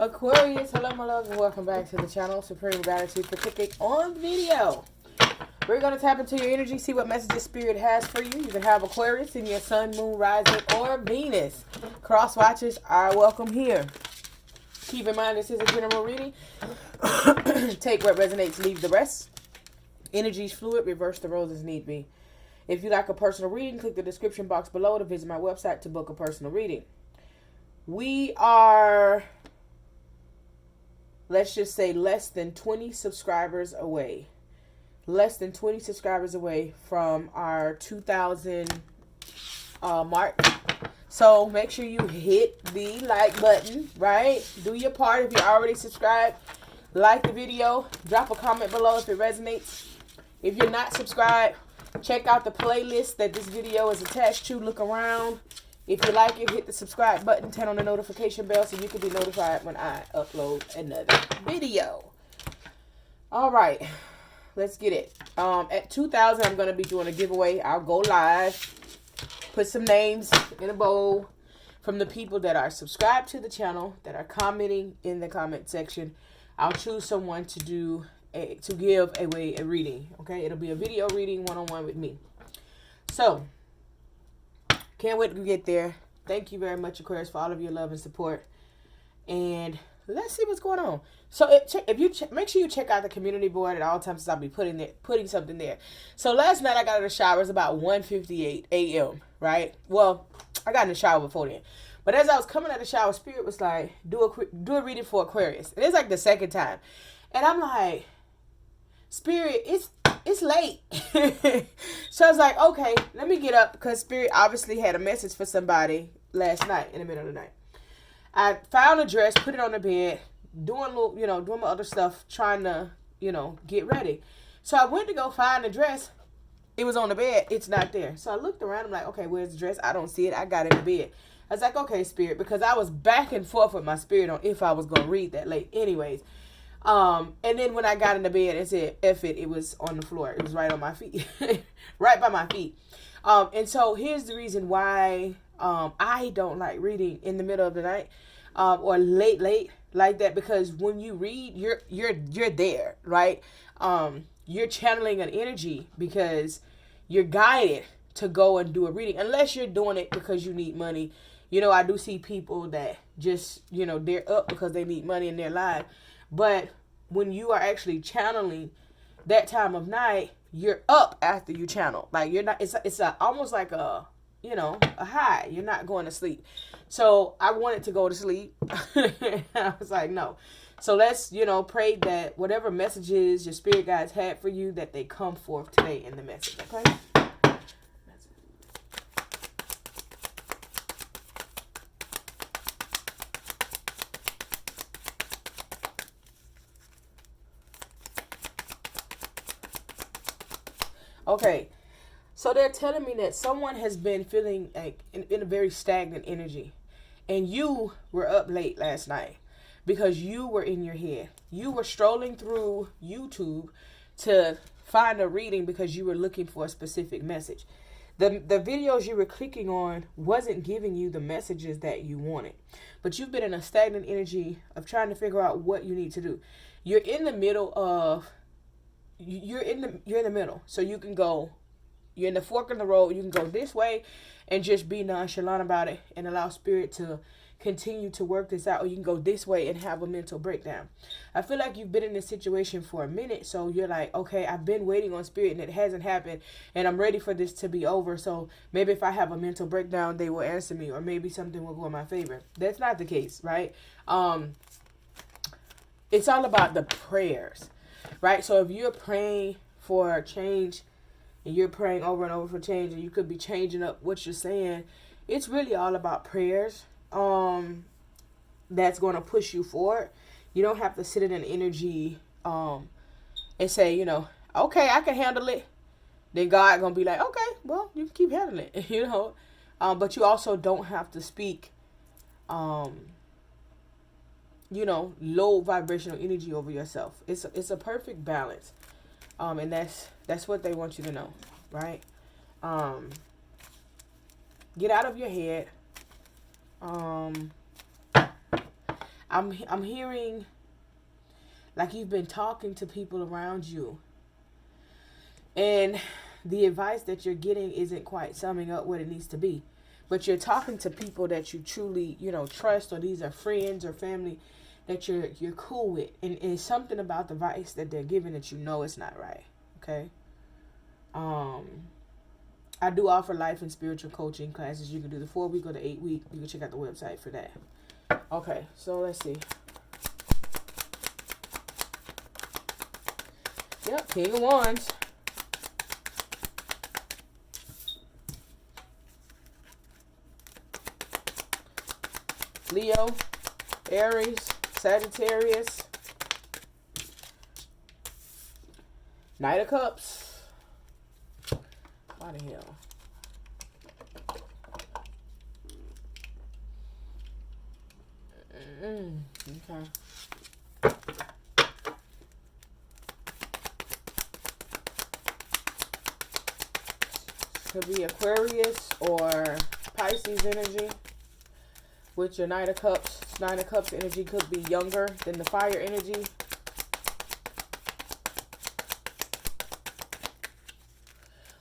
Aquarius, hello my love, and welcome back to the channel. Supreme gratitude for clicking on the video. We're going to tap into your energy, see what messages Spirit has for you. You can have Aquarius in your sun, moon, rising, or Venus. Cross watchers are welcome here. Keep in mind this is a general reading. Take what resonates, leave the rest. Energy's fluid, reverse the roles as need be. If you like a personal reading, click the description box below to visit my website to book a personal reading. We are, let's just say, less than 20 subscribers away. Less than 20 subscribers away from our 2,000 mark. So make sure you hit the like button, right? Do your part if you're already subscribed. Like the video. Drop a comment below if it resonates. If you're not subscribed, check out the playlist that this video is attached to. Look around. If you like it, hit the subscribe button. Turn on the notification bell so you can be notified when I upload another video. All right. Let's get it. At 2,000, I'm going to be doing a giveaway. I'll go live. Put some names in a bowl from the people that are subscribed to the channel, that are commenting in the comment section. I'll choose someone to give away a reading. Okay, it'll be a video reading one-on-one with me. So, can't wait to get there. Thank you very much, Aquarius, for all of your love and support. And let's see what's going on. So make sure you check out the community board at all times, since I'll be putting something there. So last night I got in the shower. It was about 1:58 a.m. Right? Well, I got in the shower before then. But as I was coming out of the shower, Spirit was like, do a reading for Aquarius. And it's like the second time. And I'm like, Spirit, it's late. So I was like, okay, let me get up, because Spirit obviously had a message for somebody last night in the middle of the night. I found a dress, put it on the bed, doing my other stuff, trying to, get ready. So I went to go find the dress. It was on the bed. It's not there. So I looked around. I'm like, okay, where's the dress? I don't see it. I got it in the bed. I was like, okay, Spirit, because I was back and forth with my spirit on if I was going to read that late anyways. And then when I got in the bed and said, F it, it was on the floor. It was right on my feet, right by my feet. And so here's the reason why I don't like reading in the middle of the night or late like that, because when you read, you're there, right? You're channeling an energy because you're guided to go and do a reading, unless you're doing it because you need money. I do see people that just, they're up because they need money in their life. But when you are actually channeling that time of night, you're up after you channel. Like, you're not, it's almost like a high. You're not going to sleep. So I wanted to go to sleep. I was like, no. So let's, pray that whatever messages your spirit guides had for you, that they come forth today in the message. Okay? Okay, so they're telling me that someone has been feeling like in a very stagnant energy, and you were up late last night because you were in your head. You were strolling through YouTube to find a reading because you were looking for a specific message. The videos you were clicking on wasn't giving you the messages that you wanted, but you've been in a stagnant energy of trying to figure out what you need to do. You're in the middle of you're in the middle. So you can go, you're in the fork in the road. You can go this way and just be nonchalant about it and allow spirit to continue to work this out. Or you can go this way and have a mental breakdown. I feel like you've been in this situation for a minute. So you're like, okay, I've been waiting on spirit and it hasn't happened. And I'm ready for this to be over. So maybe if I have a mental breakdown, they will answer me. Or maybe something will go in my favor. That's not the case, right? It's all about the prayers. Right? So if you're praying for change and you're praying over and over for change, and you could be changing up what you're saying, it's really all about prayers that's going to push you forward. You don't have to sit in an energy and say, okay, I can handle it. Then God going to be like, okay, well, you can keep handling it, but you also don't have to speak low vibrational energy over yourself. It's a perfect balance. And that's what they want you to know, right? Get out of your head. I'm hearing like you've been talking to people around you, and the advice that you're getting isn't quite summing up what it needs to be. But you're talking to people that you truly, trust, or these are friends or family that you're cool with. And it's something about the advice that they're giving that it's not right. Okay? I do offer life and spiritual coaching classes. You can do the 4-week or the 8-week. You can check out the website for that. Okay, so let's see. Yep, King of Wands. Leo, Aries, Sagittarius, Knight of Cups. Why the hell? Okay. Could be Aquarius or Pisces energy. With your Knight of Cups. Nine of Cups energy could be younger than the fire energy.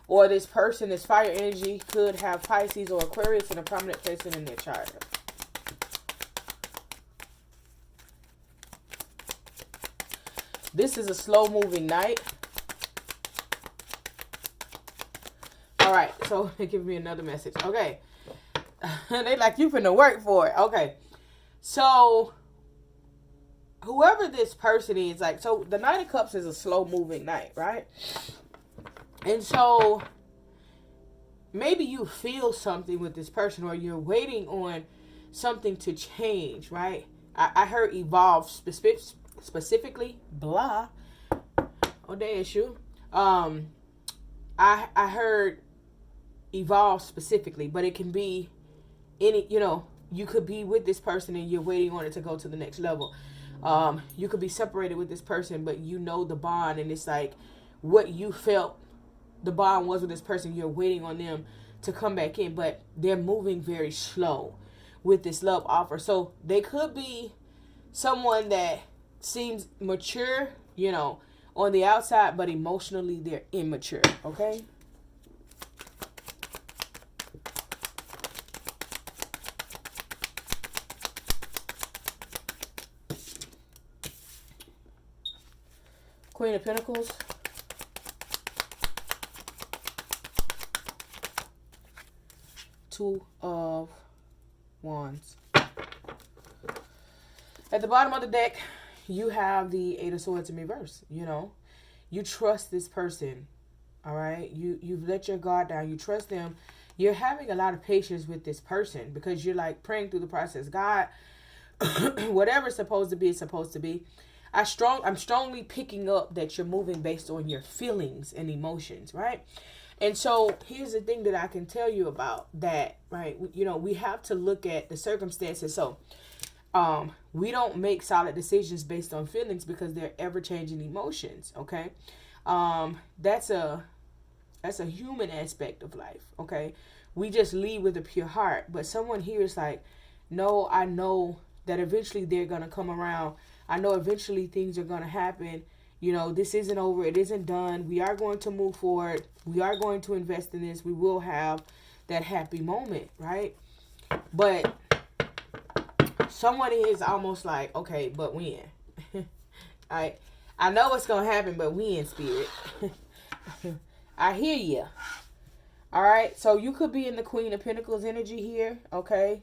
Or this person, this fire energy, could have Pisces or Aquarius in a prominent placement in their chart. This is a slow-moving night. All right, so they give me another message. Okay. They like, you finna work for it. Okay. So, whoever this person is, like, so the Knight of Cups is a slow-moving night, right? And so, maybe you feel something with this person, or you're waiting on something to change, right? I heard evolve specifically, blah. Oh, the issue. I heard evolve specifically, but it can be any, you could be with this person and you're waiting on it to go to the next level. You could be separated with this person, but the bond, and it's like what you felt the bond was with this person. You're waiting on them to come back in, but they're moving very slow with this love offer. So they could be someone that seems mature, on the outside, but emotionally they're immature. Okay. Queen of Pentacles. Two of Wands. At the bottom of the deck, you have the Eight of Swords in reverse. You trust this person. All right. You've let your guard down. You trust them. You're having a lot of patience with this person because you're like praying through the process. God, whatever's supposed to be is supposed to be. I'm strongly picking up that you're moving based on your feelings and emotions, right? And so here's the thing that I can tell you about that, right? We have to look at the circumstances. So we don't make solid decisions based on feelings because they're ever-changing emotions, okay? That's a human aspect of life, okay? We just lead with a pure heart. But someone here is like, no, I know that eventually they're going to come around. I know eventually things are going to happen. This isn't over. It isn't done. We are going to move forward. We are going to invest in this. We will have that happy moment, right? But someone is almost like, okay, but when? I know it's going to happen, but when, spirit? I hear you. All right. So you could be in the Queen of Pentacles energy here, okay?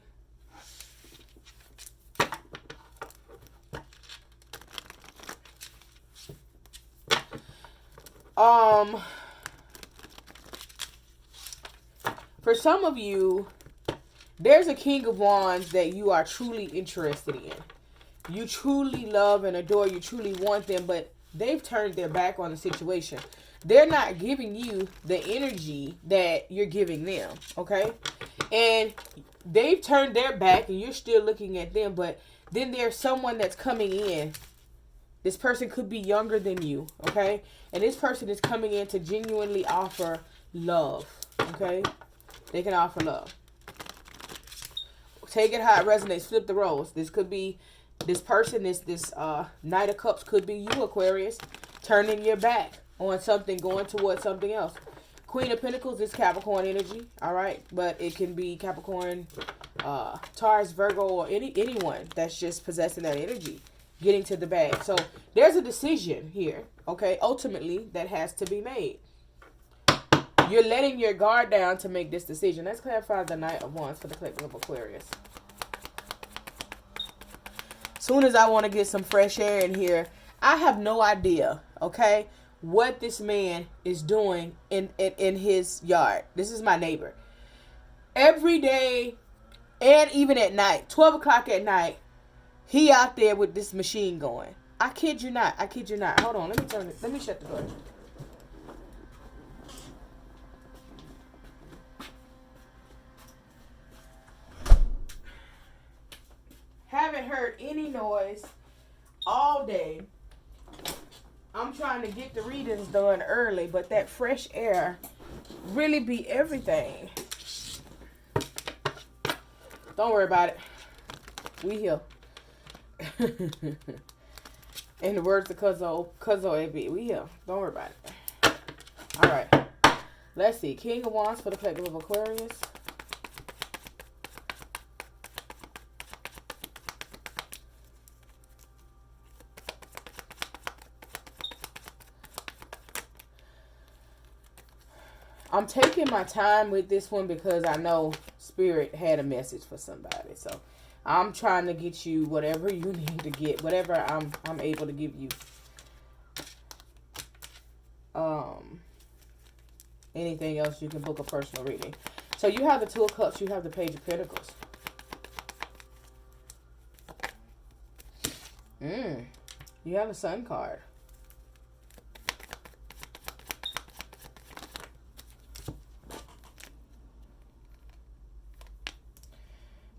For some of you, there's a King of Wands that you are truly interested in. You truly love and adore. You truly want them, but they've turned their back on the situation. They're not giving you the energy that you're giving them, okay? And they've turned their back and you're still looking at them, but then there's someone that's coming in. This person could be younger than you, okay? And this person is coming in to genuinely offer love, okay? They can offer love. Take it how it resonates. Flip the roles. This could be This person, this Knight of Cups could be you, Aquarius, turning your back on something, going towards something else. Queen of Pentacles is Capricorn energy, all right? But it can be Capricorn, Taurus, Virgo, or anyone that's just possessing that energy, getting to the bag. So there's a decision here, okay, ultimately, that has to be made. You're letting your guard down to make this decision. Let's clarify the Knight of Wands for the collective of Aquarius. Soon as I want to get some fresh air in here, I have no idea, okay, what this man is doing in his yard. This is my neighbor. Every day and even at night, 12 o'clock at night, he out there with this machine going. I kid you not. I kid you not. Hold on. Let me turn it. Let me shut the door. Haven't heard any noise all day. I'm trying to get the readings done early, but that fresh air really be everything. Don't worry about it. We here. In the words of Cuzzo AB, we here. Don't worry about it. All right. Let's see. King of Wands for the collective of Aquarius. I'm taking my time with this one because I know Spirit had a message for somebody. So I'm trying to get you whatever you need to get, whatever I'm able to give you. Anything else, you can book a personal reading. So you have the Two of Cups, you have the Page of Pentacles. You have the Sun card.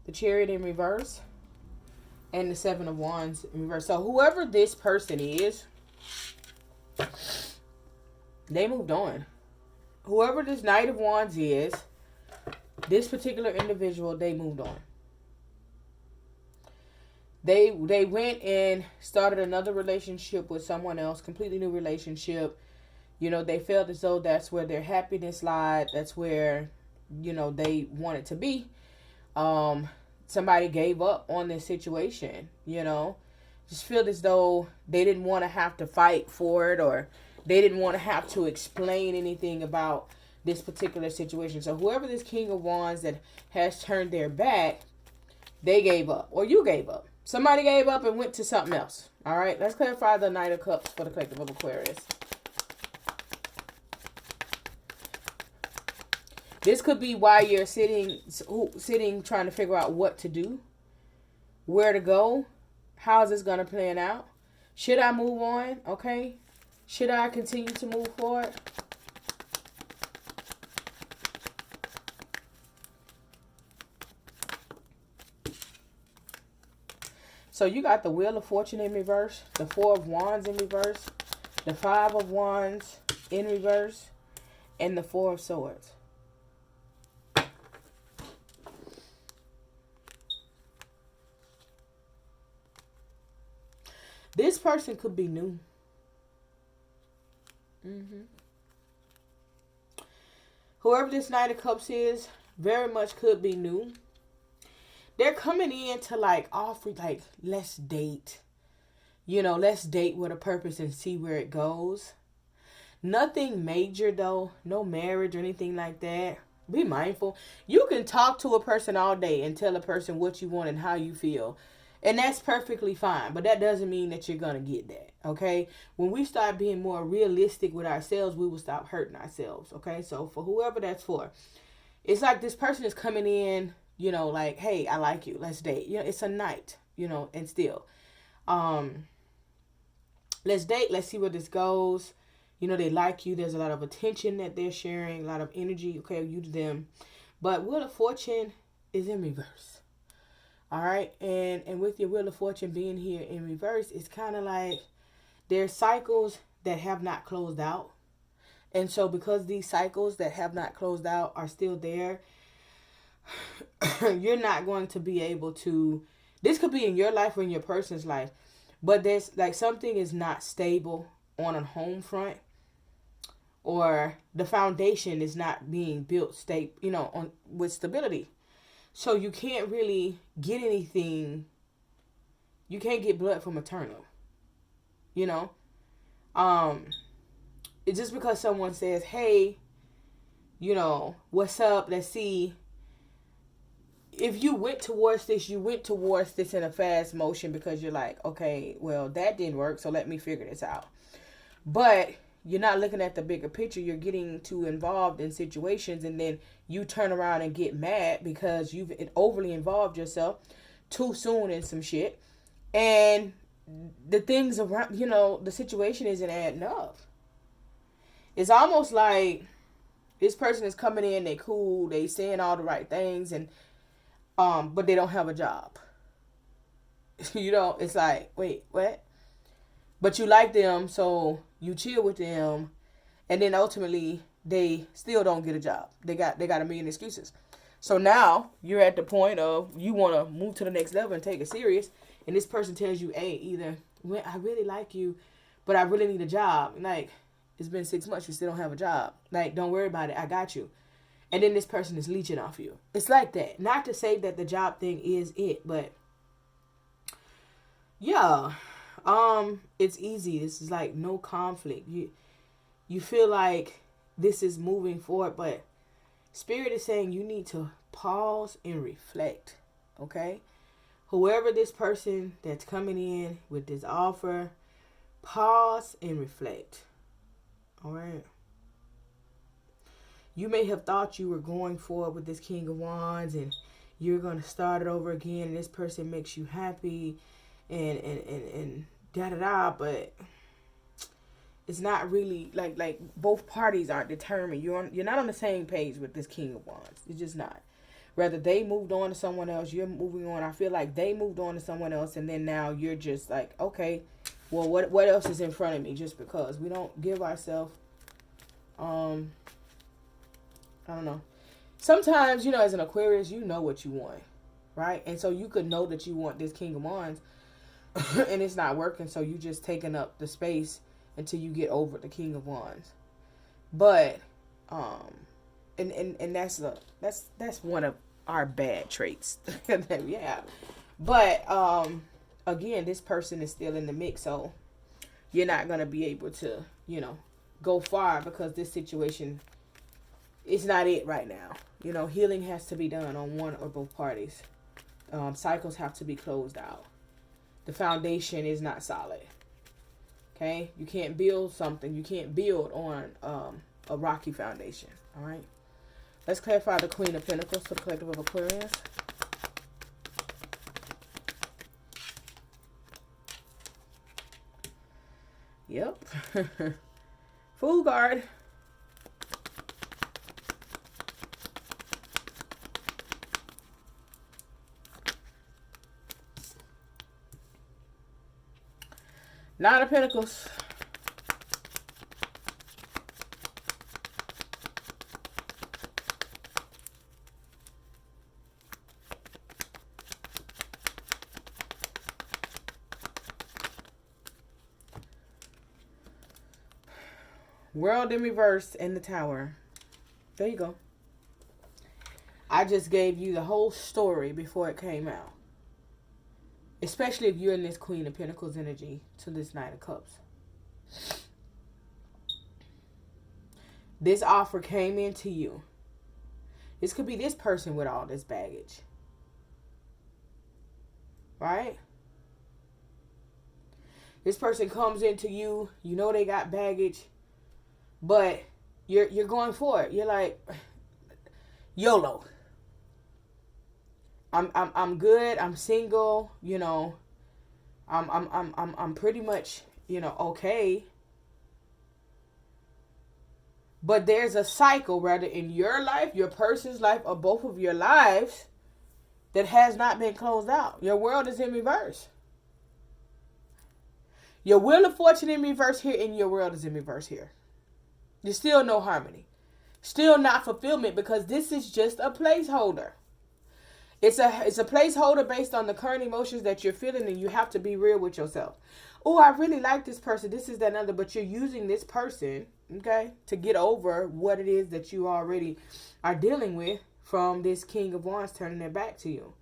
The Chariot in reverse. And the Seven of Wands in reverse. So whoever this person is, they moved on. Whoever this Knight of Wands is, this particular individual, they moved on. They went and started another relationship with someone else, completely new relationship. You know, they felt as though that's where their happiness lied. That's where, you know, they wanted to be. Somebody gave up on this situation, you know. Just feel as though they didn't want to have to fight for it, or they didn't want to have to explain anything about this particular situation. So whoever this King of Wands that has turned their back, they gave up, or you gave up. Somebody gave up and went to something else. All right, let's clarify the Knight of Cups for the collective of Aquarius. This could be why you're sitting trying to figure out what to do, where to go, how's this going to plan out. Should I move on? Okay. Should I continue to move forward? So you got the Wheel of Fortune in reverse, the Four of Wands in reverse, the Five of Wands in reverse, and the Four of Swords. This person could be new. Whoever this Knight of Cups is, very much could be new. They're coming in to like offer, like, let's date. You know, let's date with a purpose and see where it goes. Nothing major though. No marriage or anything like that. Be mindful. You can talk to a person all day and tell a person what you want and how you feel. And that's perfectly fine. But that doesn't mean that you're going to get that. Okay. When we start being more realistic with ourselves, we will stop hurting ourselves. Okay. So for whoever that's for, it's like this person is coming in, you know, like, hey, I like you. Let's date. You know, it's a night, you know, and still, let's date. Let's see where this goes. You know, they like you. There's a lot of attention that they're sharing, a lot of energy. Okay. You to them. But Wheel of Fortune is in reverse. All right, and with your Wheel of Fortune being here in reverse, it's kind of like there's cycles that have not closed out. And so because these cycles that have not closed out are still there, you're not going to be able to This could be in your life or in your person's life. But there's like something is not stable on a home front, or the foundation is not being built on with stability. So you can't really get anything. You can't get blood from eternal. You know? It's just because someone says, hey, what's up? Let's see. If you went towards this in a fast motion because you're like, okay, well, that didn't work, so let me figure this out. But you're not looking at the bigger picture. You're getting too involved in situations, and then you turn around and get mad because you've overly involved yourself too soon in some shit. And the things around, the situation isn't adding up. It's almost like this person is coming in, they cool, they saying all the right things, and but they don't have a job. It's like, wait, what? But you like them, so you chill with them, and then ultimately they still don't get a job. They got a million excuses. So now you're at the point of you want to move to the next level and take it serious, and this person tells you, hey, either I really like you, but I really need a job. Like, it's been 6 months, you still don't have a job. Like, don't worry about it, I got you. And then this person is leeching off you. It's like that. Not to say that the job thing is it, but yeah, it's easy. This is like no conflict. You feel like this is moving forward, but Spirit is saying you need to pause and reflect. Okay? Whoever this person that's coming in with this offer, pause and reflect. All right? You may have thought you were going forward with this King of Wands and you're going to start it over again, and this person makes you happy and da-da-da, but it's not really like both parties aren't determined. You're not on the same page with this King of Wands. It's just not. Rather, they moved on to someone else, you're moving on. I feel like they moved on to someone else, and then now you're just like, okay, well, what else is in front of me? Just because we don't give ourselves I don't know. Sometimes, as an Aquarius, you know what you want, right? And so you could know that you want this King of Wands and it's not working. So you just taking up the space until you get over the King of Wands. But, and that's one of our bad traits that we have. But, again, this person is still in the mix. So you're not going to be able to, go far because this situation, it's not it right now. Healing has to be done on one or both parties. Cycles have to be closed out. The foundation is not solid. Okay? You can't build something. You can't build on a rocky foundation. All right? Let's clarify the Queen of Pentacles for the collective of Aquarius. Yep. Fool guard. Nine of Pentacles. World in reverse in the Tower. There you go. I just gave you the whole story before it came out. Especially if you're in this Queen of Pentacles energy to this Knight of Cups. This offer came into you. This could be this person with all this baggage. Right? This person comes into you. You know they got baggage. But you're going for it. You're like, YOLO. I'm good. I'm single. I'm pretty much, okay. But there's a cycle, rather in your life, your person's life, or both of your lives, that has not been closed out. Your world is in reverse. Your Wheel of Fortune in reverse here, and your world is in reverse here. There's still no harmony. Still not fulfillment, because this is just a placeholder. It's a placeholder based on the current emotions that you're feeling, and you have to be real with yourself. Oh, I really like this person. This is that and other, but you're using this person, okay, to get over what it is that you already are dealing with from this King of Wands turning their back to you.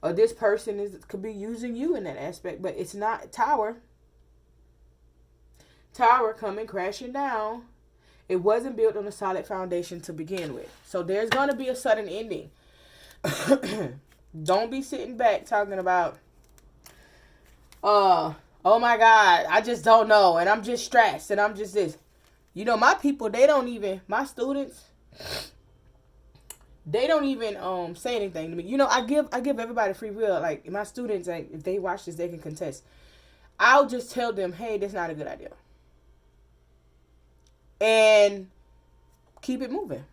Or this person could be using you in that aspect, but it's not Tower. Tower coming crashing down. It wasn't built on a solid foundation to begin with. So there's going to be a sudden ending. Don't be sitting back talking about, oh my God, I just don't know. And I'm just stressed. And I'm just this. You know, my people, my students, they don't even say anything to me. You know, I give everybody free will. Like, my students, like, if they watch this, they can contest. I'll just tell them, hey, that's not a good idea. And keep it moving.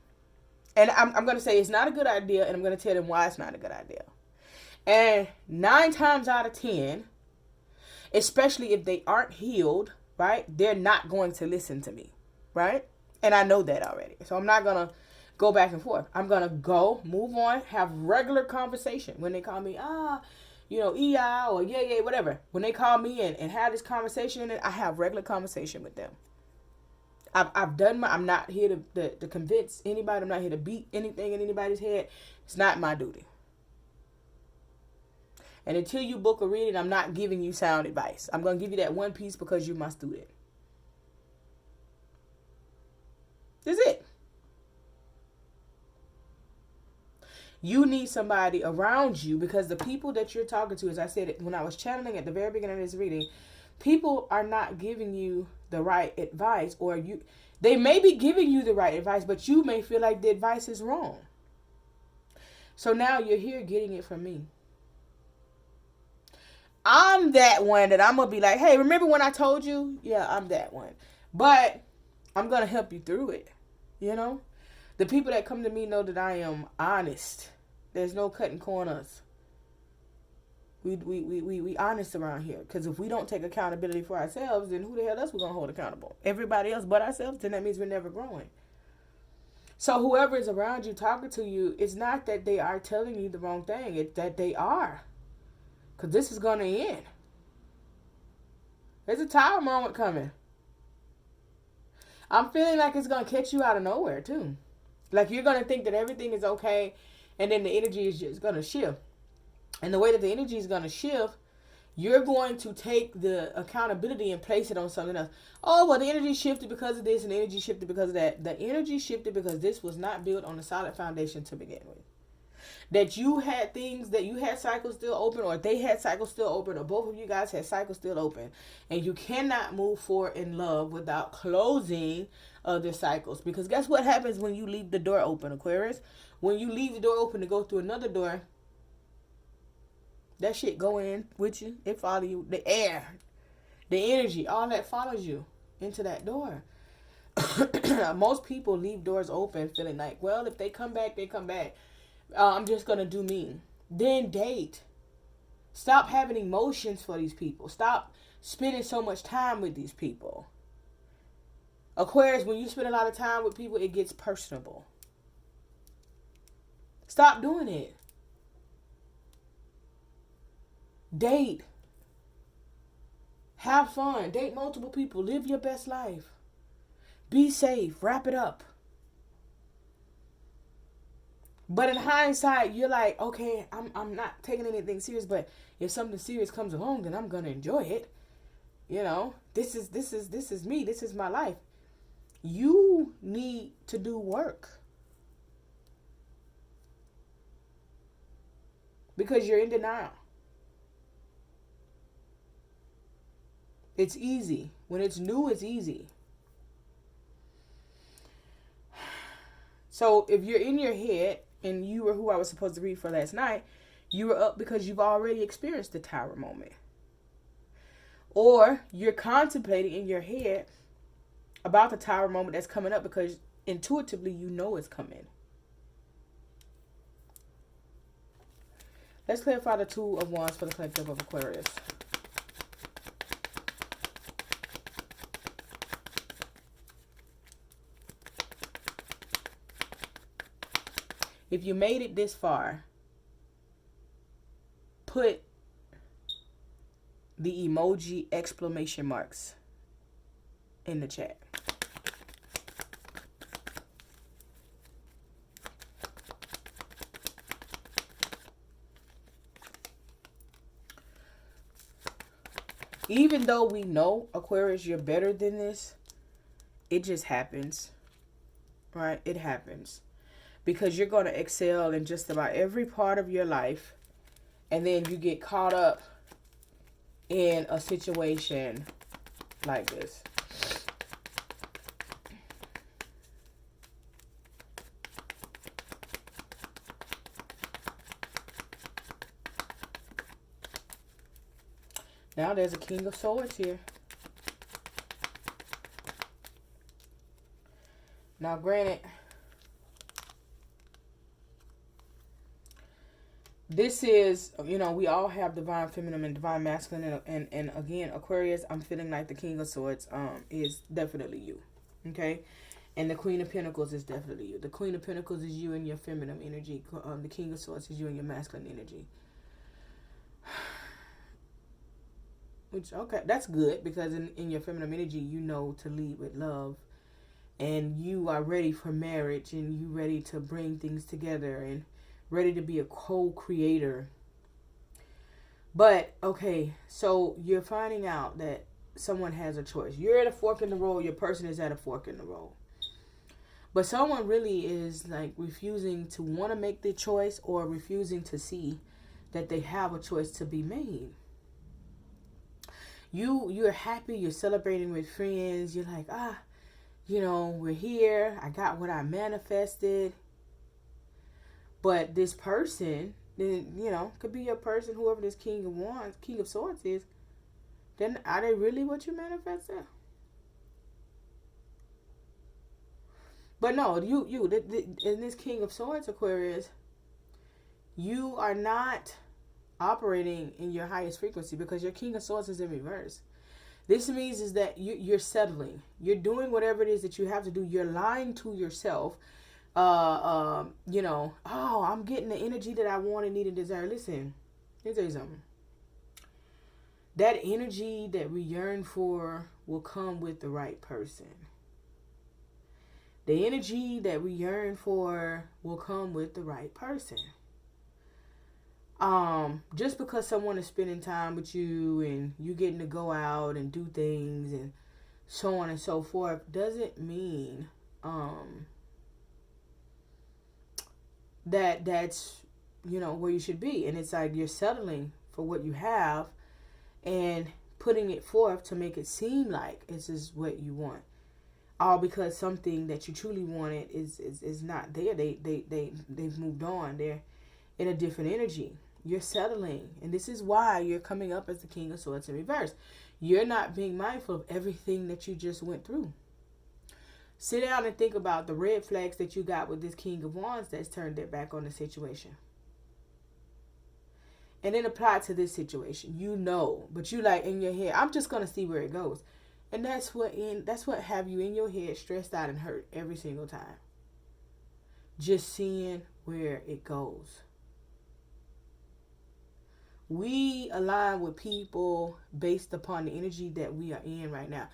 And I'm going to say it's not a good idea, and I'm going to tell them why it's not a good idea. And 9 times out of 10, especially if they aren't healed, right, they're not going to listen to me, right? And I know that already. So I'm not going to go back and forth. I'm going to move on, have regular conversation. When they call me, EI or yeah, whatever. When they call me and have this conversation, I have regular conversation with them. I've done I'm not here to convince anybody. I'm not here to beat anything in anybody's head. It's not my duty. And until you book a reading, I'm not giving you sound advice. I'm going to give you that one piece because you're my student. That's it. You need somebody around you, because the people that you're talking to, as I said when I was channeling at the very beginning of this reading, people are not giving you the right advice, or they may be giving you the right advice, but you may feel like the advice is wrong. So now you're here getting it from me. I'm that one that I'm going to be like, hey, remember when I told you? Yeah, I'm that one. But I'm going to help you through it. You know? The people that come to me know that I am honest. There's no cutting corners. We honest around here. Because if we don't take accountability for ourselves, then who the hell else we going to hold accountable? Everybody else but ourselves? Then that means we're never growing. So whoever is around you talking to you, it's not that they are telling you the wrong thing. It's that they are. Because this is going to end. There's a Tower moment coming. I'm feeling like it's going to catch you out of nowhere too. Like you're going to think that everything is okay, and then the energy is just going to shift. And the way that the energy is going to shift, you're going to take the accountability and place it on something else. Oh, well, the energy shifted because of this, and the energy shifted because of that. The energy shifted because this was not built on a solid foundation to begin with. That you had cycles still open, or they had cycles still open, or both of you guys had cycles still open. And you cannot move forward in love without closing other cycles. Because guess what happens when you leave the door open, Aquarius? When you leave the door open to go through another door, that shit go in with you. It follow you. The air, the energy, all that follows you into that door. Most people leave doors open feeling like, well, if they come back, they come back. I'm just going to do me. Then date. Stop having emotions for these people. Stop spending so much time with these people. Aquarius, when you spend a lot of time with people, it gets personable. Stop doing it. Date. Have fun. Date multiple people. Live your best life. Be safe. Wrap it up. But in hindsight, you're like, okay, I'm not taking anything serious, but if something serious comes along, then I'm gonna enjoy it. You know, this is me. This is my life. You need to do work. Because you're in denial. It's easy. When it's new, it's easy. So if you're in your head, and you were who I was supposed to read for last night, you were up because you've already experienced the Tower moment. Or you're contemplating in your head about the Tower moment that's coming up because intuitively you know it's coming. Let's clarify the Two of Wands for the collective of Aquarius. If you made it this far, put the emoji exclamation marks in the chat. Even though we know, Aquarius, you're better than this, it just happens, right? It happens. Because you're going to excel in just about every part of your life. And then you get caught up in a situation like this. Now there's a King of Swords here. Now granted, this is, you know, we all have divine feminine and divine masculine. And again, Aquarius, I'm feeling like the King of Swords is definitely you. Okay? And the Queen of Pentacles is definitely you. The Queen of Pentacles is you and your feminine energy. The King of Swords is you and your masculine energy. Which, okay, that's good, because in your feminine energy, you know to lead with love. And you are ready for marriage, and you ready to bring things together, and ready to be a co-creator. But, okay, so you're finding out that someone has a choice. You're at a fork in the road. Your person is at a fork in the road. But someone really is like refusing to want to make the choice, or refusing to see that they have a choice to be made. You're happy. You're celebrating with friends. You're like, you know, we're here. I got what I manifested. But this person, you know, could be your person, whoever this King of Wands, King of Swords is. Then are they really what you manifested? But no, in this King of Swords, Aquarius, you are not operating in your highest frequency, because your King of Swords is in reverse. This means is that you're settling. You're doing whatever it is that you have to do. You're lying to yourself. You know, oh, I'm getting the energy that I want and need and desire. Listen, let me tell you something. That energy that we yearn for will come with the right person. The energy that we yearn for will come with the right person. Just because someone is spending time with you and you getting to go out and do things and so on and so forth doesn't mean that's, you know, where you should be. And it's like you're settling for what you have and putting it forth to make it seem like this is what you want. All because something that you truly wanted is not there. They've moved on. They're in a different energy. You're settling. And this is why you're coming up as the King of Swords in reverse. You're not being mindful of everything that you just went through. Sit down and think about the red flags that you got with this King of Wands that's turned their back on the situation. And then apply it to this situation. You know, but you like in your head, I'm just going to see where it goes. And that's what have you in your head stressed out and hurt every single time. Just seeing where it goes. We align with people based upon the energy that we are in right now.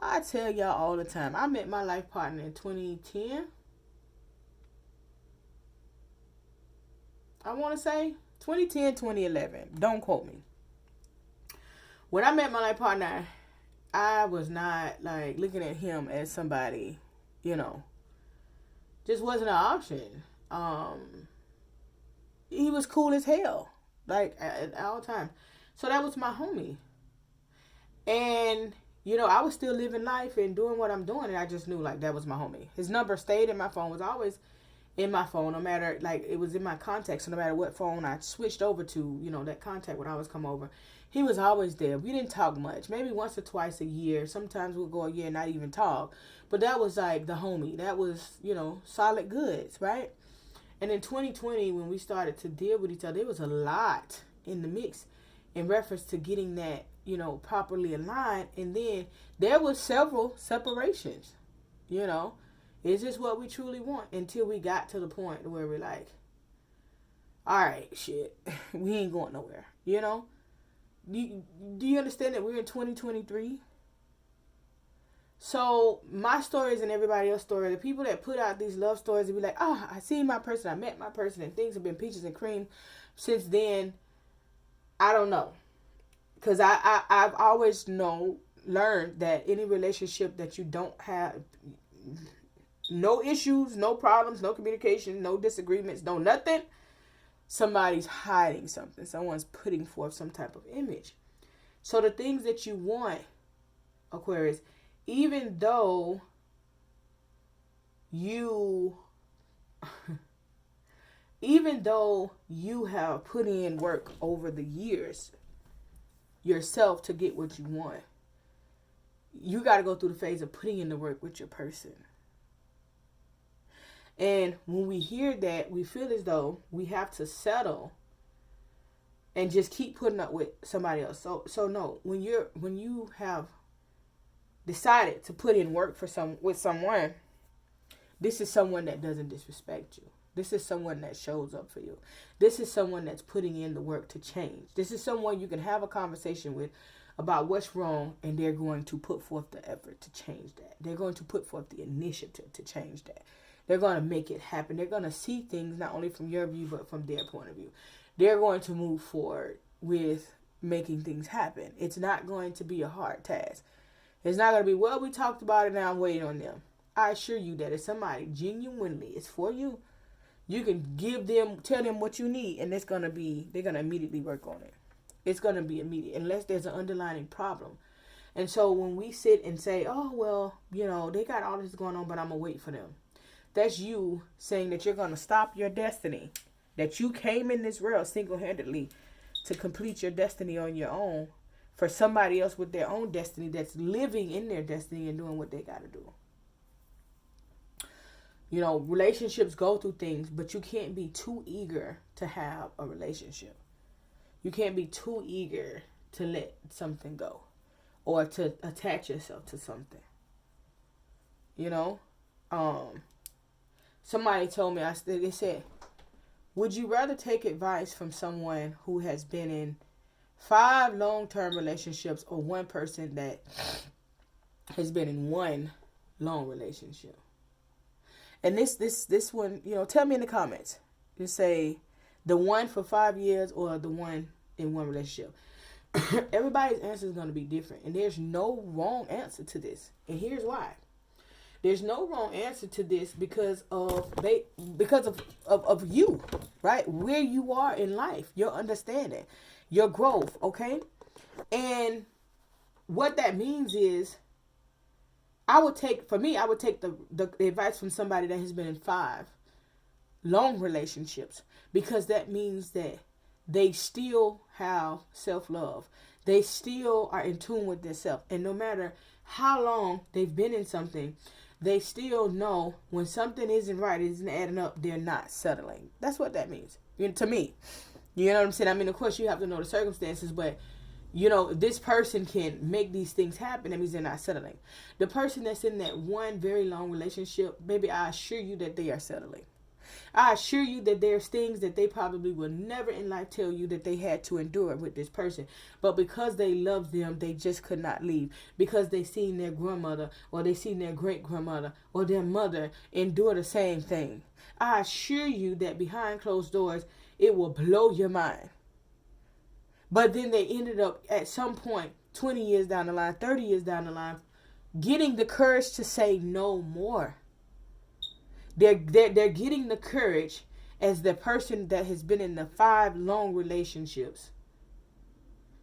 I tell y'all all the time, I met my life partner in 2010. I want to say 2010, 2011. Don't quote me. When I met my life partner, I was not like looking at him as somebody, you know, just wasn't an option. He was cool as hell. Like, at all times. So that was my homie. And, you know, I was still living life and doing what I'm doing. And I just knew, like, that was my homie. His number stayed in my phone. Was always in my phone. No matter, like, it was in my contacts. So no matter what phone I switched over to, you know, that contact would always come over. He was always there. We didn't talk much. Maybe once or twice a year. Sometimes we'll go a year and not even talk. But that was, like, the homie. That was, you know, solid goods, right? And in 2020, when we started to deal with each other, there was a lot in the mix in reference to getting that, you know, properly aligned. And then there was several separations, you know. Is this what we truly want? Until we got to the point where we're like, all right, shit, we ain't going nowhere. You know? Do you understand that we're in 2023? So my stories and everybody else's story, the people that put out these love stories and be like, oh, I seen my person, I met my person, and things have been peaches and cream since then. I don't know. Because I've always learned that any relationship that you don't have no issues, no problems, no communication, no disagreements, no nothing, somebody's hiding something. Someone's putting forth some type of image. So the things that you want, Aquarius, even though you have put in work over the years yourself to get what you want, you got to go through the phase of putting in the work with your person. And when we hear that, we feel as though we have to settle and just keep putting up with somebody else. So no, when you have decided to put in work with someone, this is someone that doesn't disrespect you. This is someone that shows up for you. This is someone that's putting in the work to change. This is someone you can have a conversation with about what's wrong, and they're going to put forth the effort to change that. They're going to put forth the initiative to change that. They're going to make it happen. They're going to see things not only from your view, but from their point of view. They're going to move forward with making things happen. It's not going to be a hard task. It's not going to be, well, we talked about it, now I'm waiting on them. I assure you that if somebody genuinely is for you, you can tell them what you need, and they're going to immediately work on it. It's going to be immediate, unless there's an underlying problem. And so when we sit and say, oh, well, they got all this going on, but I'm going to wait for them. That's you saying that you're going to stop your destiny, that you came in this world single-handedly to complete your destiny on your own, for somebody else with their own destiny that's living in their destiny and doing what they got to do. Relationships go through things, but you can't be too eager to have a relationship. You can't be too eager to let something go or to attach yourself to something. Somebody told me, they said, would you rather take advice from someone who has been in 5 long-term relationships or one person that has been in 1 long relationship? And this one, tell me in the comments. Just say the one for 5 years or the one in 1 relationship. Everybody's answer is going to be different. And there's no wrong answer to this. And here's why. There's no wrong answer to this because of you, right? Where you are in life, your understanding, your growth, okay? And what that means is, I would take the advice from somebody that has been in 5 long relationships, because that means that they still have self-love. They still are in tune with themselves. And no matter how long they've been in something, they still know when something isn't right, isn't adding up, they're not settling. That's what that means, to me. You know what I'm saying? I mean, of course, you have to know the circumstances, but this person can make these things happen. That means they're not settling. The person that's in that one very long relationship, baby, I assure you that they are settling. I assure you that there's things that they probably will never in life tell you that they had to endure with this person. But because they love them, they just could not leave. Because they seen their grandmother or they seen their great-grandmother or their mother endure the same thing. I assure you that behind closed doors, it will blow your mind. But then they ended up at some point, 20 years down the line, 30 years down the line, getting the courage to say no more. They're getting the courage as the person that has been in the 5 long relationships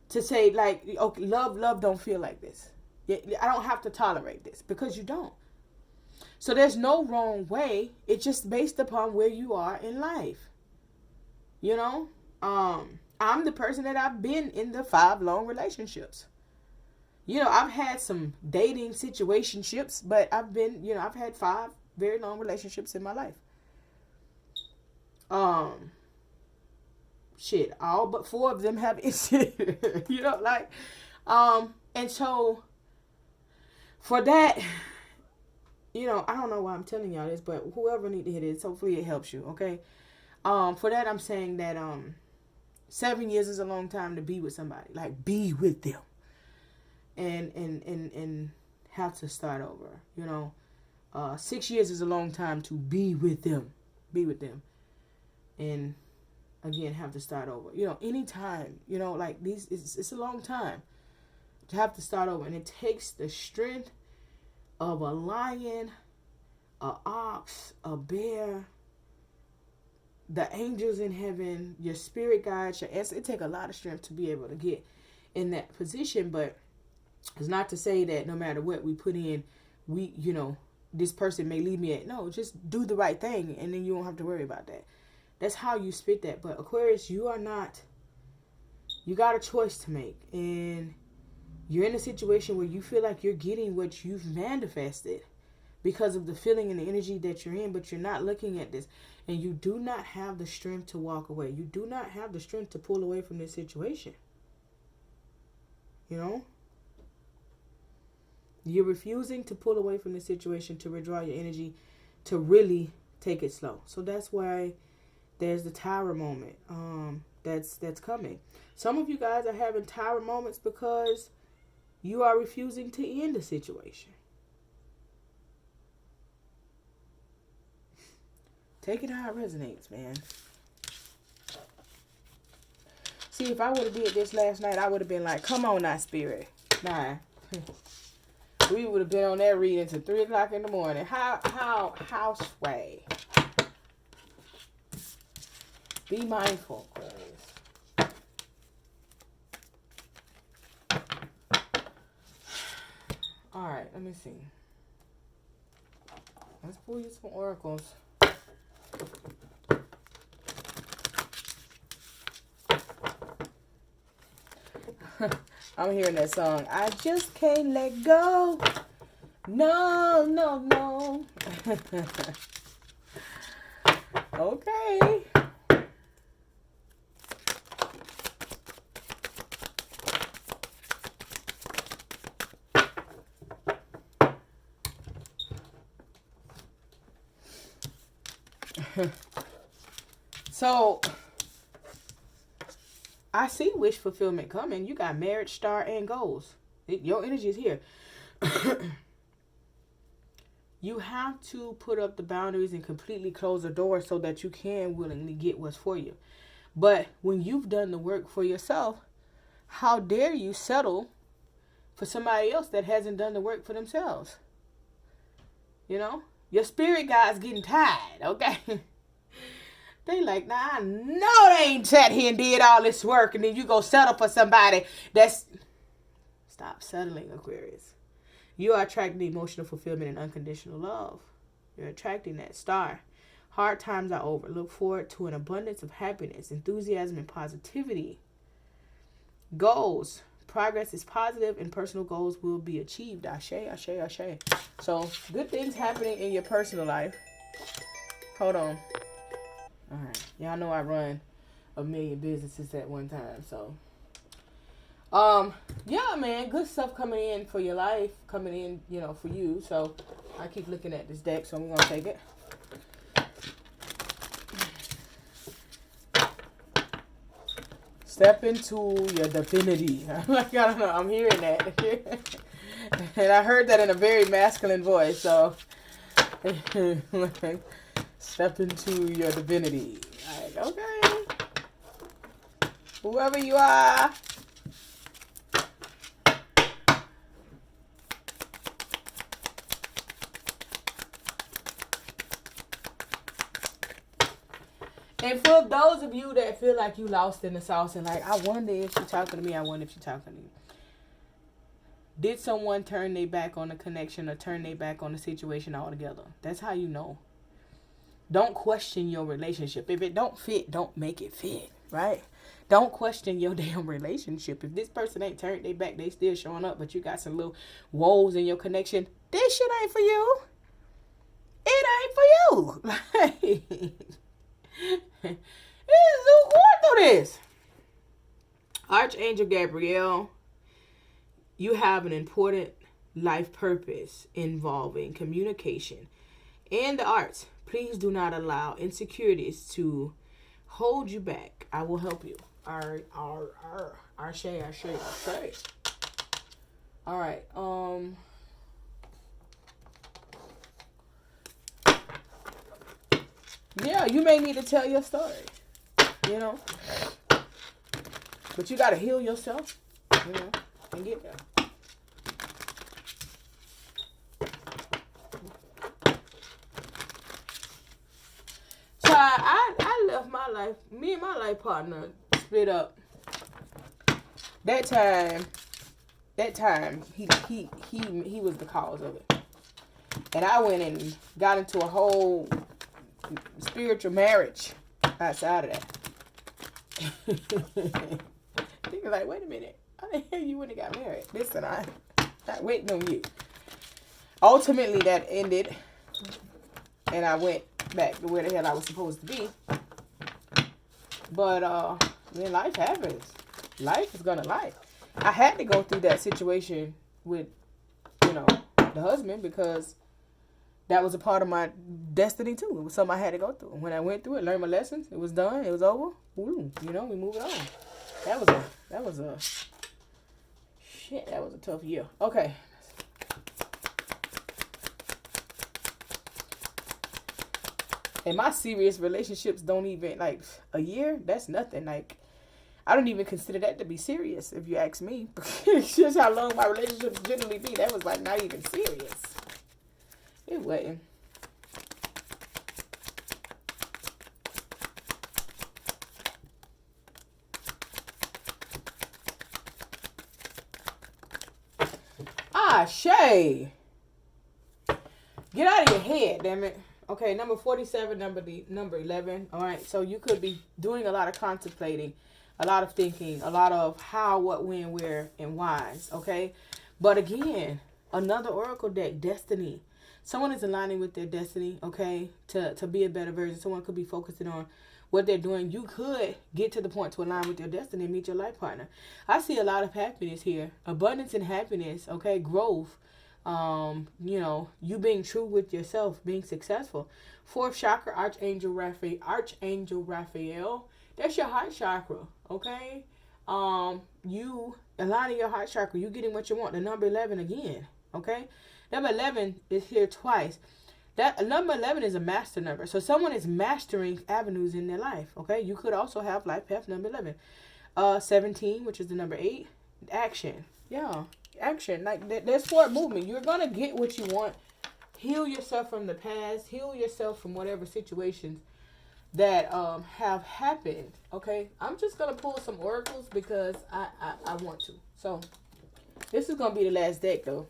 to say, like, okay, love don't feel like this. I don't have to tolerate this, because you don't. So there's no wrong way. It's just based upon where you are in life. I'm the person that I've been in the 5 long relationships. I've had some dating situationships, but I've had 5 very long relationships in my life. All but 4 of them have ended. And so for that, I don't know why I'm telling y'all this, but whoever need to hear this, hopefully it helps you, okay? For that, I'm saying that, 7 years is a long time to be with somebody. Like, be with them. And have to start over. 6 years is a long time to be with them. Be with them. And again, have to start over. Anytime, like these, it's a long time to have to start over. And it takes the strength of a lion, a ox, a bear, the angels in heaven, your spirit guides, your answer. It takes a lot of strength to be able to get in that position. But it's not to say that no matter what we put in, this person may leave me at. No, just do the right thing, and then you won't have to worry about that. That's how you spit that. But Aquarius, you got a choice to make. And you're in a situation where you feel like you're getting what you've manifested because of the feeling and the energy that you're in, but you're not looking at this. And you do not have the strength to walk away. You do not have the strength to pull away from this situation. You're refusing to pull away from the situation, to withdraw your energy, to really take it slow. So that's why there's the tower moment that's coming. Some of you guys are having tower moments because you are refusing to end the situation. Take it how it resonates, man. See, if I would have did this last night, I would have been like, come on now, spirit. Nah. We would have been on that reading till 3 o'clock in the morning. How sway. Be mindful, Aquarius. All right, let me see. Let's pull you some oracles. I'm hearing that song. I just can't let go. No, no, no. Okay. So, I see wish fulfillment coming. You got marriage, star, and goals. Your energy is here. You have to put up the boundaries and completely close the door so that you can willingly get what's for you. But when you've done the work for yourself, how dare you settle for somebody else that hasn't done the work for themselves? Your spirit guide's getting tired, okay? They like, nah, I know they ain't sat here and did all this work, and then you go settle for somebody that's... Stop settling, Aquarius. You are attracting emotional fulfillment and unconditional love. You're attracting that star. Hard times are over. Look forward to an abundance of happiness, enthusiasm, and positivity. Goals. Progress is positive, and personal goals will be achieved. Ashe, ashe, ashe. So, good things happening in your personal life. Hold on. All right. Y'all know I run a million businesses at one time. So, yeah, man, good stuff coming in for your life, coming in, for you. So, I keep looking at this deck, so I'm going to take it. Step into your divinity. Like, I don't know. I'm hearing that. And I heard that in a very masculine voice. So, step into your divinity. Like, okay. Whoever you are. And for those of you that feel like you lost in the sauce and like, I wonder if she's talking to me, I wonder if she's talking to you. Did someone turn their back on the connection or turn their back on the situation altogether? That's how you know. Don't question your relationship. If it don't fit, don't make it fit, right? Don't question your damn relationship. If this person ain't turned their back, they still showing up, but you got some little woes in your connection, this shit ain't for you. It ain't for you. Like, who's going through this? Archangel Gabriel, you have an important life purpose involving communication and the arts. Please do not allow insecurities to hold you back. I will help you. All right. Yeah, you may need to tell your story, you know. But you got to heal yourself, you know, and get there. So I left my life, me and my life partner split up. That time he was the cause of it. And I went and got into a whole spiritual marriage outside of that. You're like, wait a minute. How the hell you went and got married? Listen, I'm not waiting on you. Ultimately, that ended. And I went back to where the hell I was supposed to be. But, when life happens, life is gonna life. I had to go through that situation with, you know, the husband because that was a part of my destiny too. It was something I had to go through. When I went through it, learned my lessons, it was done, it was over. Ooh, you know, we moved on. That was a tough year. Okay. And my serious relationships don't even, like, a year, that's nothing. Like, I don't even consider that to be serious, if you ask me. It's just how long my relationships generally be. That was, like, not even serious. It wasn't. Shay. Get out of your head, damn it. Okay, number 47, number 11. All right, so you could be doing a lot of contemplating, a lot of thinking, a lot of how, what, when, where, and whys, okay? But again, another oracle deck, destiny. Someone is aligning with their destiny, okay, to be a better version. Someone could be focusing on what they're doing. You could get to the point to align with your destiny and meet your life partner. I see a lot of happiness here. Abundance and happiness, okay, growth. You know, you being true with yourself, being successful. Fourth chakra, Archangel Raphael. That's your heart chakra, okay? You aligning your heart chakra, you getting what you want. The number 11 again, okay? Number 11 is here twice. That number 11 is a master number. So someone is mastering avenues in their life, okay? You could also have life path number 11. 17, which is the number 8, action. Yeah, action. Like, there's forward movement. You're going to get what you want. Heal yourself from the past. Heal yourself from whatever situations that have happened, okay? I'm just going to pull some oracles because I want to. So, this is going to be the last deck, though.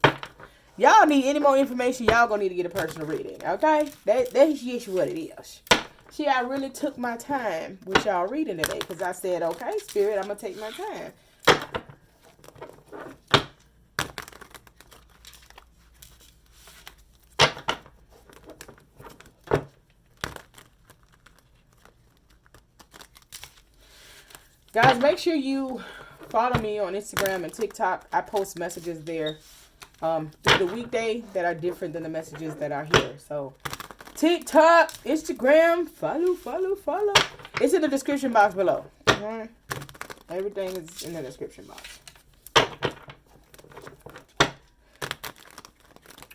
Y'all need any more information, y'all going to need to get a personal reading, okay? That's just what it is. See, I really took my time with y'all reading today because I said, okay, Spirit, I'm going to take my time. Guys, make sure you follow me on Instagram and TikTok. I post messages there through the weekday that are different than the messages that are here. So, TikTok, Instagram, follow. It's in the description box below. Alright? Everything is in the description box.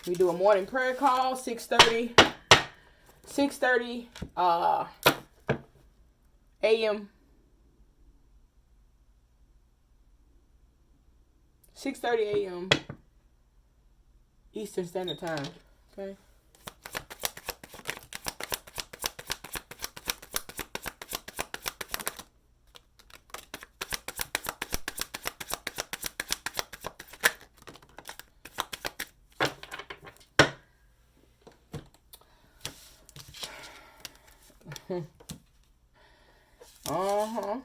We do a morning prayer call, 6:30 a.m. 6:30 a.m. Eastern Standard Time. Okay. Uh-huh.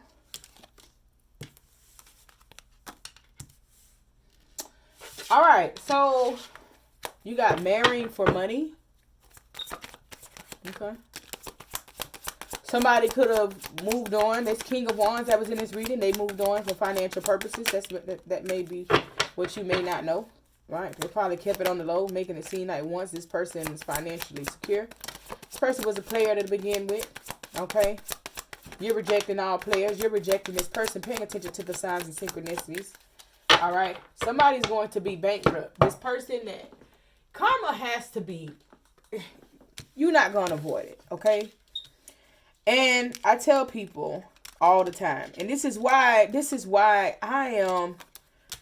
All right, so you got marrying for money. Okay. Somebody could have moved on. This King of Wands that was in this reading, they moved on for financial purposes. That's what that may be what you may not know. Right? They probably kept it on the low, making it seem like once this person is financially secure. This person was a player to begin with. Okay. You're rejecting all players. You're rejecting this person. Paying attention to the signs and synchronicities. All right. Somebody's going to be bankrupt. This person that karma has to be. You're not going to avoid it. Okay. And I tell people all the time, and this is why I am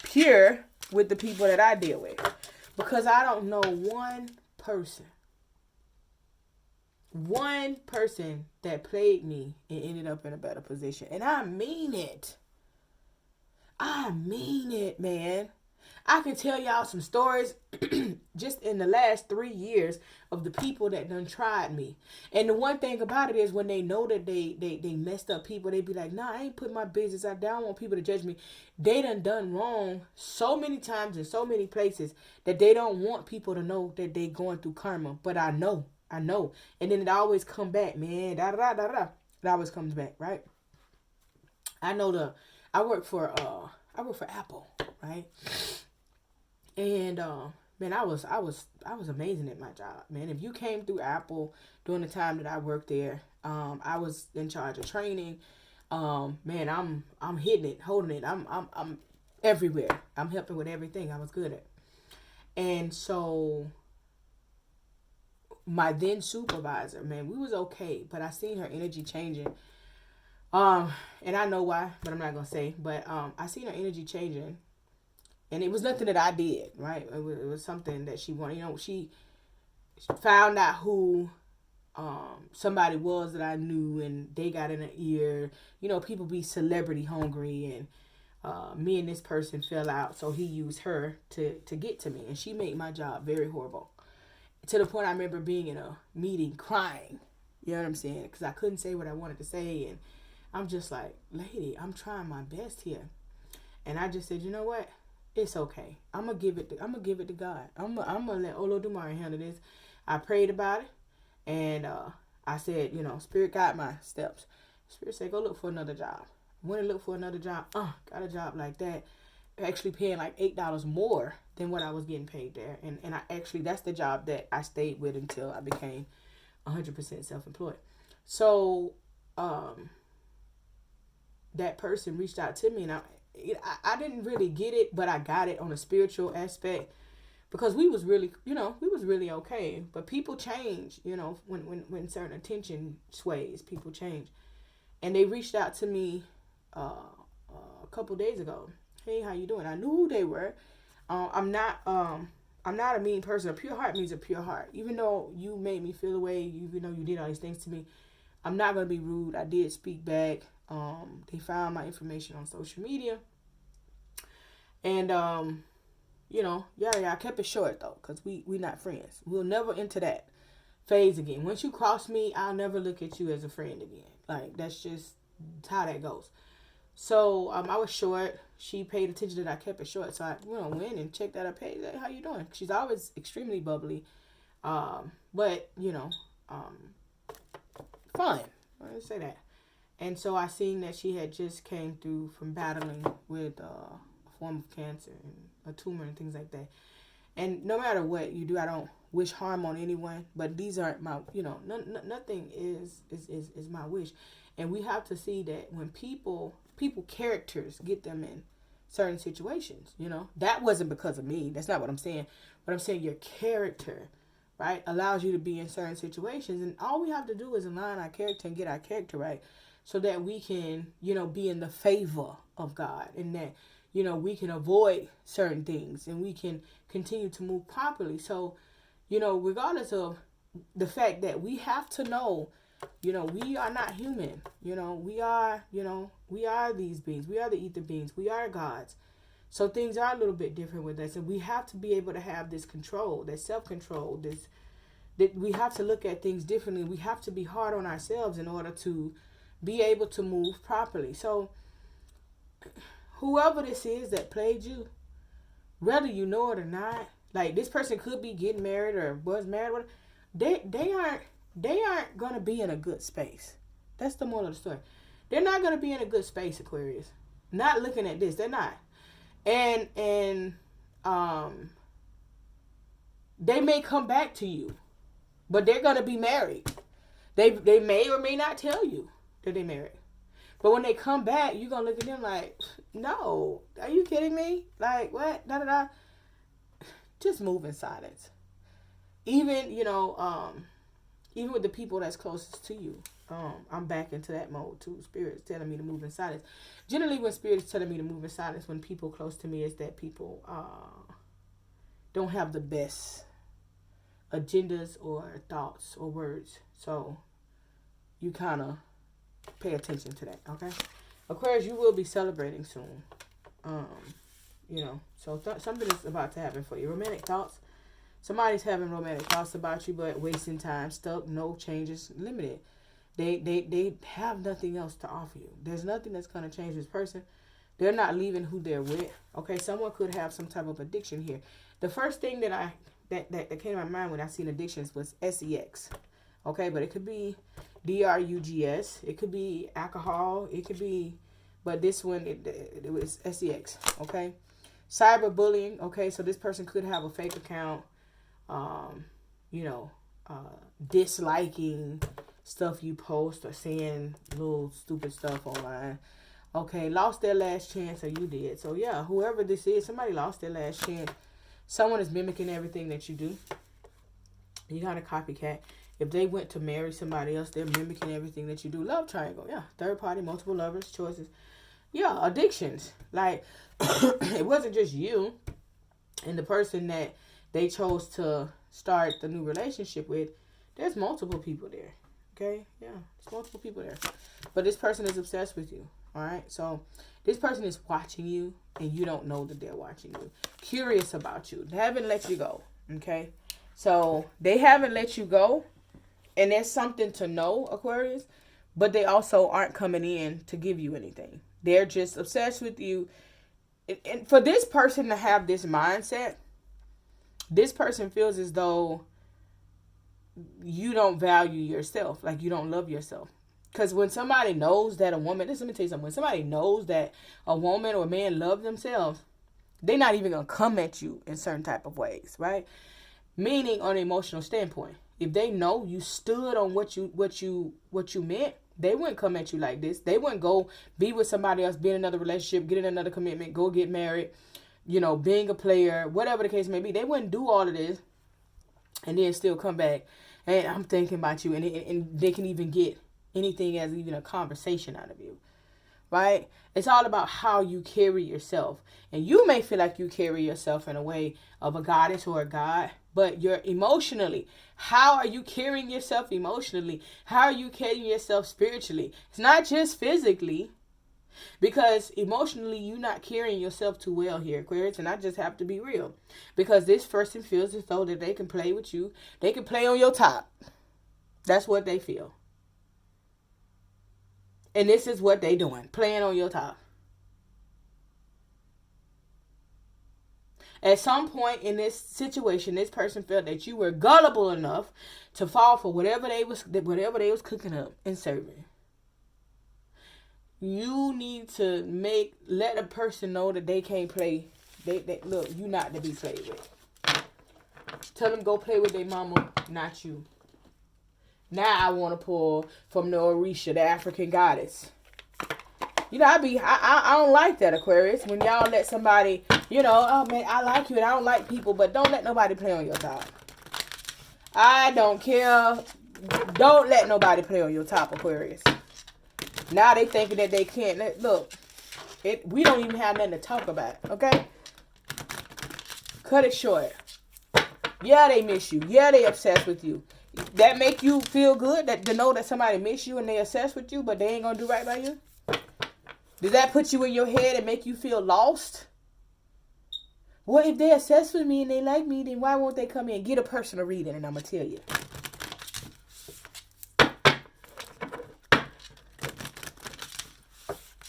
pure with the people that I deal with, because I don't know one person that played me and ended up in a better position. And I mean it. I mean it, man. I can tell y'all some stories just in the last 3 years of the people that done tried me. And the one thing about it is when they know that they messed up people, they be like, nah, I ain't put my business out there. I don't want people to judge me. They done wrong so many times in so many places that they don't want people to know that they going through karma. But I know. And then it always come back, man. It always comes back, right? I work for Apple, right? And man, I was amazing at my job, man. If you came through Apple during the time that I worked there, I was in charge of training. Man, I'm hitting it, holding it. I'm everywhere. I'm helping with everything I was good at. And so my then supervisor, man, we was okay, but I seen her energy changing. And I know why, but I'm not gonna say. But I seen her energy changing. And it was nothing that I did, right? It was something that she wanted. You know, she found out who somebody was that I knew, and they got in her ear. You know, people be celebrity hungry, and me and this person fell out, so he used her to get to me. And she made my job very horrible. To the point I remember being in a meeting crying. You know what I'm saying? Because I couldn't say what I wanted to say. And I'm just like, lady, I'm trying my best here. And I just said, you know what? It's okay. I'm gonna give it to God. I'm gonna let Olodumare handle this. I prayed about it, and I said, you know, Spirit guide my steps. Spirit said, go look for another job. Went and looked for another job. Got a job like that, actually paying like $8 more than what I was getting paid there. And I actually, that's the job that I stayed with until I became 100% self-employed. So that person reached out to me, and I didn't really get it, but I got it on a spiritual aspect, because we was really okay. But people change, you know, when certain attention sways, people change. And they reached out to me a couple days ago. Hey, how you doing? I knew who they were. I'm not a mean person. A pure heart means a pure heart. Even though you made me feel the way, even though you did all these things to me, I'm not gonna be rude. I did speak back. They found my information on social media, and you know, I kept it short though, because we not friends. We'll never enter that phase again. Once you cross me, I'll never look at you as a friend again. Like, that's just how that goes. So I was short. She paid attention that I kept it short, so I went and checked out her page. Like, how you doing? She's always extremely bubbly, but fun. Let's say that. And so I seen that she had just came through from battling with a form of cancer and a tumor and things like that. And no matter what you do, I don't wish harm on anyone. But these aren't my, nothing is my wish. And we have to see that when people characters get them in certain situations, that wasn't because of me. That's not what I'm saying. But I'm saying your character, right, allows you to be in certain situations. And all we have to do is align our character and get our character right, so that we can, be in the favor of God, and that, we can avoid certain things and we can continue to move properly. So, regardless of the fact that we have to know, we are not human. We are these beings. We are the ether beings. We are gods. So things are a little bit different with us. And we have to be able to have this control, this self-control, that we have to look at things differently. We have to be hard on ourselves in order to be able to move properly. So whoever this is that played you, whether you know it or not, like, this person could be getting married or was married, whatever, they aren't going to be in a good space. That's the moral of the story. They're not going to be in a good space, Aquarius. Not looking at this. They're not. And they may come back to you, but they're going to be married. They may or may not tell you that they're married. But when they come back, you're going to look at them like, no, are you kidding me? Like, what? Da, da, da. Just move in silence. Even, even with the people that's closest to you. I'm back into that mode too. Spirit's telling me to move in silence. Generally, when Spirit is telling me to move in silence, when people close to me, is that people don't have the best agendas or thoughts or words. So you kind of pay attention to that, okay? Aquarius, you will be celebrating soon. So something is about to happen for you. Romantic thoughts. Somebody's having romantic thoughts about you, but wasting time, stuck, no changes, limited. They have nothing else to offer you. There's nothing that's going to change this person. They're not leaving who they're with. Okay, someone could have some type of addiction here. The first thing that came to my mind when I seen addictions was sex. Okay, but it could be drugs. It could be alcohol. It could be, but this one, it was sex. Okay, cyberbullying. Okay, so this person could have a fake account. Disliking stuff you post or saying little stupid stuff online. Okay, lost their last chance, or you did. So yeah, whoever this is, somebody lost their last chance. Someone is mimicking everything that you do. You got a copycat. If they went to marry somebody else, they're mimicking everything that you do. Love triangle, yeah. Third party, multiple lovers, choices. Yeah, addictions. Like, it wasn't just you and the person that they chose to start the new relationship with. There's multiple people there. Okay? Yeah, there's multiple people there. But this person is obsessed with you. Alright? So, this person is watching you, and you don't know that they're watching you. Curious about you. They haven't let you go. Okay? So, they haven't let you go. And there's something to know, Aquarius. But they also aren't coming in to give you anything. They're just obsessed with you. And for this person to have this mindset, this person feels as though you don't value yourself. Like you don't love yourself. Because when somebody knows that a woman, let me tell you something. When somebody knows that a woman or a man love themselves, they're not even going to come at you in certain type of ways, right? Meaning on an emotional standpoint. If they know you stood on what you meant, they wouldn't come at you like this. They wouldn't go be with somebody else, be in another relationship, get in another commitment, go get married, being a player, whatever the case may be. They wouldn't do all of this and then still come back. And I'm thinking about you. And they can even get anything as even a conversation out of you. Right? It's all about how you carry yourself. And you may feel like you carry yourself in a way of a goddess or a god. But you're emotionally. How are you carrying yourself emotionally? How are you carrying yourself spiritually? It's not just physically. Because emotionally, you're not carrying yourself too well here, Aquarius. And I just have to be real. Because this person feels as though that they can play with you. They can play on your top. That's what they feel. And this is what they doing. Playing on your top. At some point in this situation, this person felt that you were gullible enough to fall for whatever they was cooking up and serving. You need to let a person know that they can't play. Look, you not to be played with. Tell them go play with their mama, not you. Now I want to pull from the Orisha, the African goddess. I don't like that, Aquarius. When y'all let somebody, oh man, I like you and I don't like people, but don't let nobody play on your top. I don't care. Don't let nobody play on your top, Aquarius. Now they thinking that they can't. Look, we don't even have nothing to talk about, okay? Cut it short. Yeah, they miss you. Yeah, they obsessed with you. That make you feel good to know that somebody miss you and they obsessed with you, but they ain't gonna do right by you? Does that put you in your head and make you feel lost? Well, if they obsessed with me and they like me, then why won't they come in? Get a personal reading and I'm gonna tell you.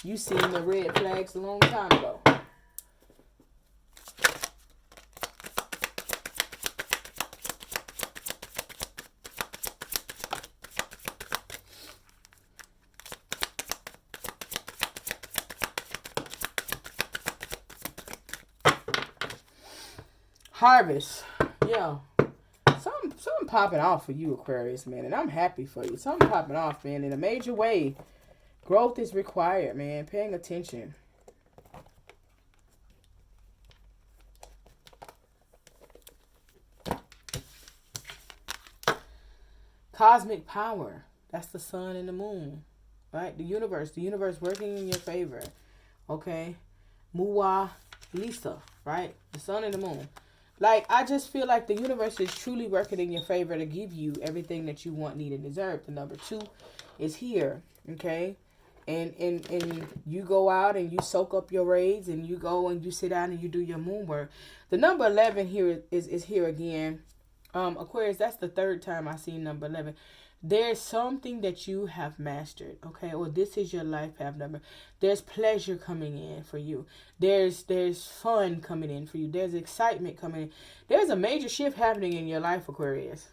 You seen the red flags a long time ago. Harvest. Yeah. Something popping off for you, Aquarius, man. And I'm happy for you. Something popping off, man, in a major way. Growth is required, man. Paying attention. Cosmic power. That's the sun and the moon. Right? The universe working in your favor. Okay? Muwa Lisa. Right? The sun and the moon. Like, I just feel like the universe is truly working in your favor to give you everything that you want, need, and deserve. The number 2 is here. Okay? And you go out and you soak up your rays, and you go and you sit down and you do your moon work. The number 11 here is here again. Aquarius, that's the 3rd time I see number 11. There's something that you have mastered, okay? Or this is your life path number. There's pleasure coming in for you. There's fun coming in for you. There's excitement coming in. There's a major shift happening in your life, Aquarius.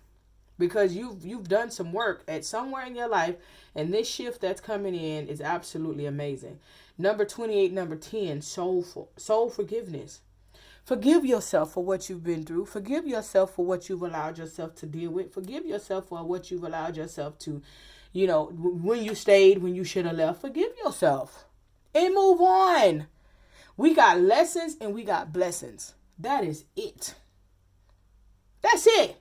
Because you've done some work at somewhere in your life, and this shift that's coming in is absolutely amazing. Number 28, number 10, soul forgiveness. Forgive yourself for what you've been through. Forgive yourself for what you've allowed yourself to deal with. Forgive yourself for what you've allowed yourself to, when you stayed, when you should have left. Forgive yourself and move on. We got lessons and we got blessings. That is it. That's it.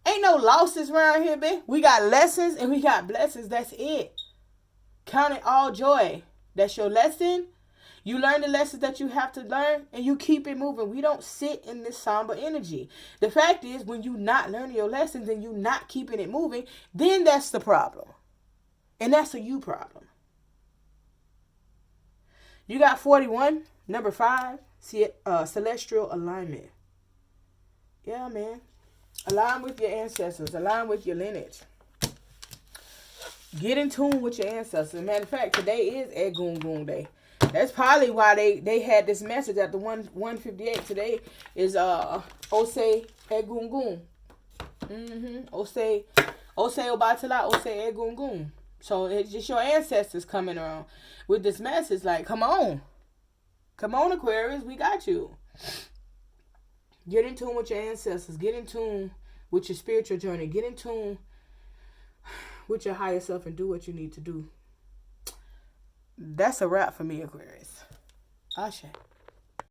Ain't no losses around here, babe. We got lessons and we got blessings. That's it. Count it all joy. That's your lesson. You learn the lessons that you have to learn, and you keep it moving. We don't sit in this somber energy. The fact is, when you're not learning your lessons and you're not keeping it moving, then that's the problem. And that's a you problem. You got 41, number 5, celestial alignment. Yeah, man. Align with your ancestors. Align with your lineage. Get in tune with your ancestors. Matter of fact, today is Egungun Day. That's probably why they had this message at the 158. Today is Ose Egungun. Ose Obatala, Ose Egungun. So it's just your ancestors coming around with this message like, come on. Come on, Aquarius, we got you. Get in tune with your ancestors. Get in tune with your spiritual journey. Get in tune with your higher self and do what you need to do. That's a wrap for me, Aquarius. Ashe.